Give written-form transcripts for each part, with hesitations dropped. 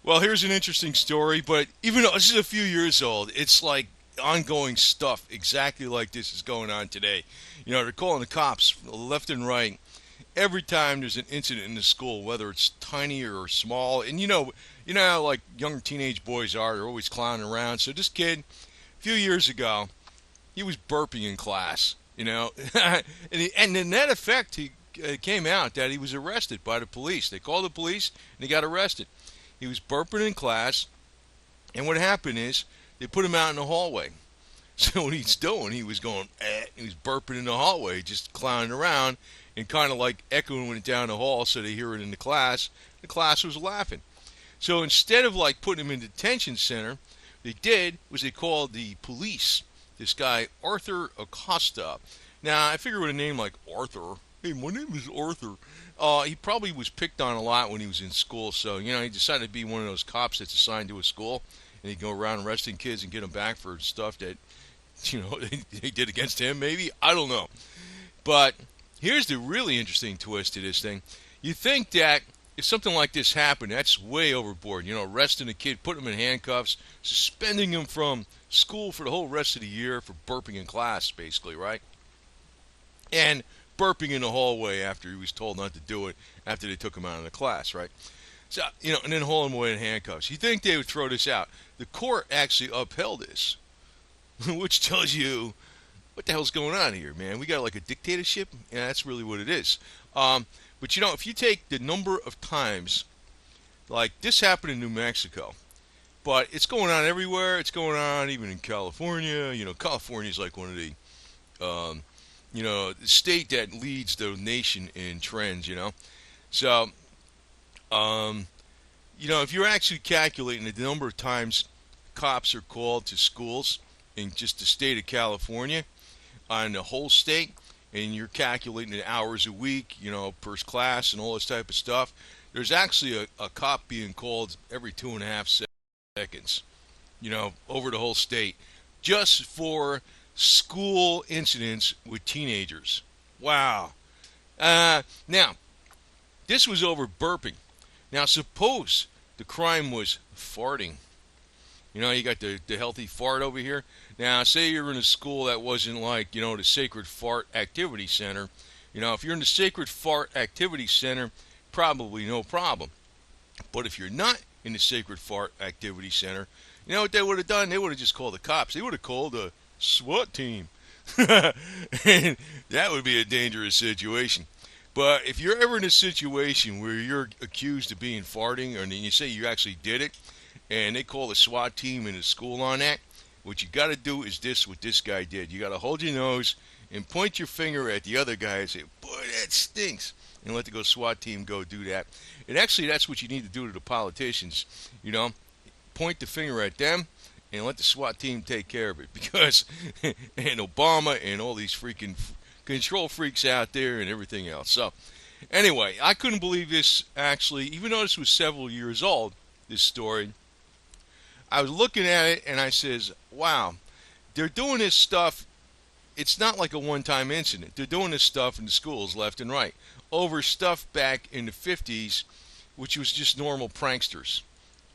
Well, here's an interesting story, but even though this is a few years old, it's like ongoing stuff exactly like this is going on today. They're calling the cops left and right every time there's an incident in the school, whether it's tiny or small. And you know how like young teenage boys are, they're always clowning around. So this kid, a few years ago, he was burping in class, and the net effect he came out that he was arrested by the police. They called the police and he got arrested. He was burping in class, and what happened is they put him out in the hallway. So what he's doing, he was going, he was burping in the hallway, just clowning around, and kind of like echoing it down the hall, so they hear it in the class. The class was laughing. So instead of like putting him in the detention center, they did was they called the police. This guy Arthur Acosta. Now I figure with a name like Arthur, hey, my name is Arthur. He probably was picked on a lot when he was in school, so he decided to be one of those cops that's assigned to a school, and he'd go around arresting kids and get them back for stuff that they did against him. Maybe I don't know, but here's the really interesting twist to this thing. You think that if something like this happened, that's way overboard. Arresting a kid, putting him in handcuffs, suspending him from school for the whole rest of the year for burping in class, basically, right? And burping in the hallway after he was told not to do it after they took him out of the class, right? So, and then haul him away in handcuffs. You think they would throw this out. The court actually upheld this, which tells you what the hell's going on here, man. We got like a dictatorship? Yeah, that's really what it is. But if you take the number of times, like this happened in New Mexico, but it's going on everywhere. It's going on even in California. California is like one of the the state that leads the nation in trends. So, if you're actually calculating the number of times cops are called to schools in just the state of California, on the whole state, and you're calculating the hours a week, per class and all this type of stuff, there's actually a cop being called every 2.5 seconds, over the whole state, just for school incidents with teenagers. Wow. Now, this was over burping. Now, suppose the crime was farting. You got the healthy fart over here. Now, say you're in a school that wasn't like, the Sacred Fart Activity Center. If you're in the Sacred Fart Activity Center, probably no problem. But if you're not in the Sacred Fart Activity Center, you know what they would have done? They would have just called the cops. They would have called a SWAT team. And that would be a dangerous situation. But if you're ever in a situation where you're accused of being farting, or you say you actually did it, and they call the SWAT team in the school on that, what you got to do is what this guy did. You got to hold your nose and point your finger at the other guy and say, boy, that stinks. And let the SWAT team go do that. And actually, that's what you need to do to the politicians. Point the finger at them and let the SWAT team take care of it. Because, and Obama and all these freaking control freaks out there and everything else. So, anyway, I couldn't believe this actually, even though this was several years old, this story. I was looking at it and I says, wow, they're doing this stuff. It's not like a one-time incident. They're doing this stuff in the schools left and right over stuff back in the 50s, which was just normal pranksters.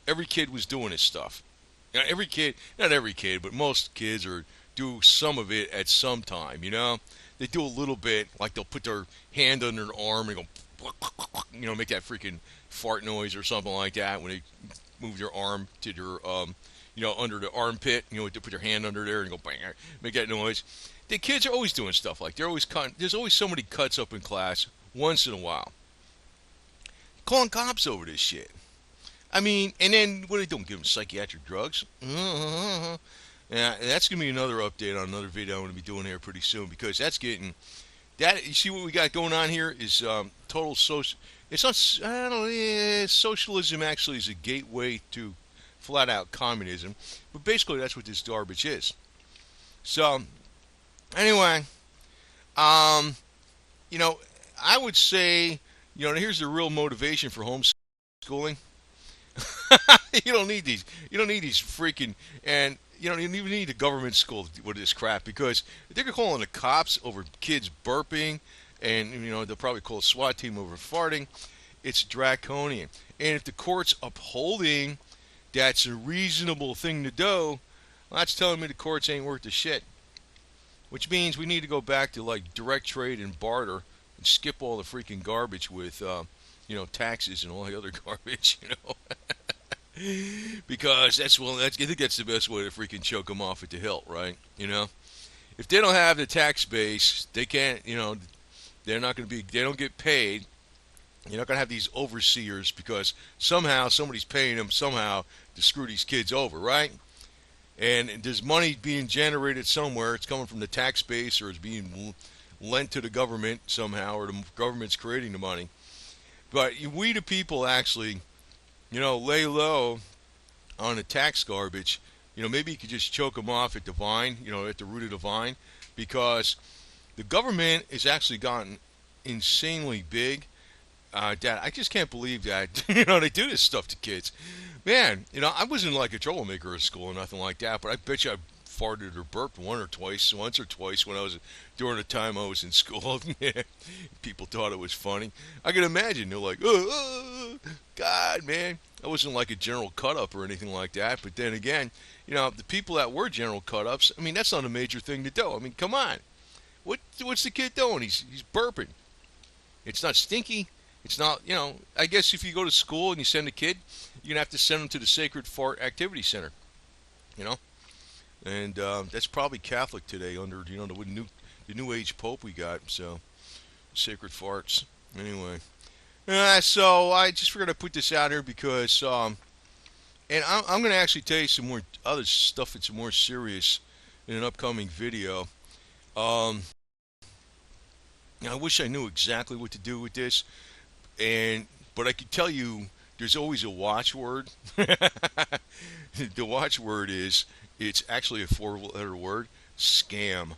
Every kid was doing this stuff. Every kid, not every kid, but most kids do some of it at some time, They do a little bit, like they'll put their hand under their arm and go, make that freaking fart noise or something like that when they move your arm to their, under the armpit. To put your hand under there and go bang, make that noise. The kids are always doing stuff like they're always cutting. There's always somebody cuts up in class once in a while, calling cops over this shit. I mean, and then what do they do? Give them psychiatric drugs. Yeah, that's gonna be another update on another video I'm gonna be doing here pretty soon, because that's getting that. You see what we got going on here is total social. It's not. I don't know. Socialism actually is a gateway to flat out communism, but basically that's what this garbage is. So anyway, I would say, here's the real motivation for homeschooling. You don't need these. You don't need these freaking, and you don't even need the government school with this crap, because if they're calling the cops over kids burping, and they'll probably call a SWAT team over farting. It's draconian. And if the court's upholding that's a reasonable thing to do, well, that's telling me the courts ain't worth the shit. Which means we need to go back to like direct trade and barter and skip all the freaking garbage with, taxes and all the other garbage, because I think that's the best way to freaking choke them off at the hilt, right? If they don't have the tax base, they can't, they're not going to be, they don't get paid. You're not going to have these overseers because somehow somebody's paying them somehow to screw these kids over, right? And there's money being generated somewhere. It's coming from the tax base or it's being lent to the government somehow, or the government's creating the money. But we, the people, actually, lay low on the tax garbage. Maybe you could just choke them off at the vine, at the root of the vine, because the government has actually gotten insanely big. Dad, I just can't believe that, they do this stuff to kids. Man, I wasn't like a troublemaker at school or nothing like that, but I bet you I farted or burped once or twice when I was, during the time I was in school. People thought it was funny. I can imagine, they're like, God, man. I wasn't like a general cut-up or anything like that, but then again, the people that were general cut-ups, I mean, that's not a major thing to do. I mean, come on. What's the kid doing? He's burping. It's not stinky. It's not, I guess if you go to school and you send a kid, you're going to have to send them to the Sacred Fart Activity Center, And that's probably Catholic today under, the new age pope we got, so sacred farts. Anyway. So I just figured I'd put this out here because, and I'm going to actually tell you some more other stuff that's more serious in an upcoming video. I wish I knew exactly what to do with this. But I can tell you, there's always a watchword. The watchword is, it's actually a 4-letter word, scam.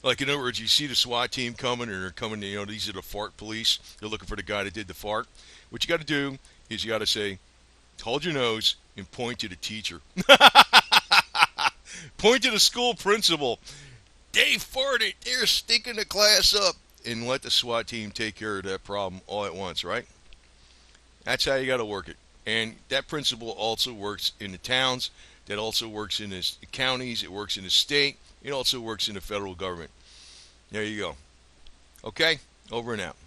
Like, in other words, you see the SWAT team coming, and they're coming, these are the fart police. They're looking for the guy that did the fart. What you got to do is you got to say, hold your nose and point to the teacher. Point to the school principal. They farted. They're stinking the class up. And let the SWAT team take care of that problem all at once, right? That's how you got to work it. And that principle also works in the towns. That also works in the counties. It works in the state. It also works in the federal government. There you go. Okay? Over and out.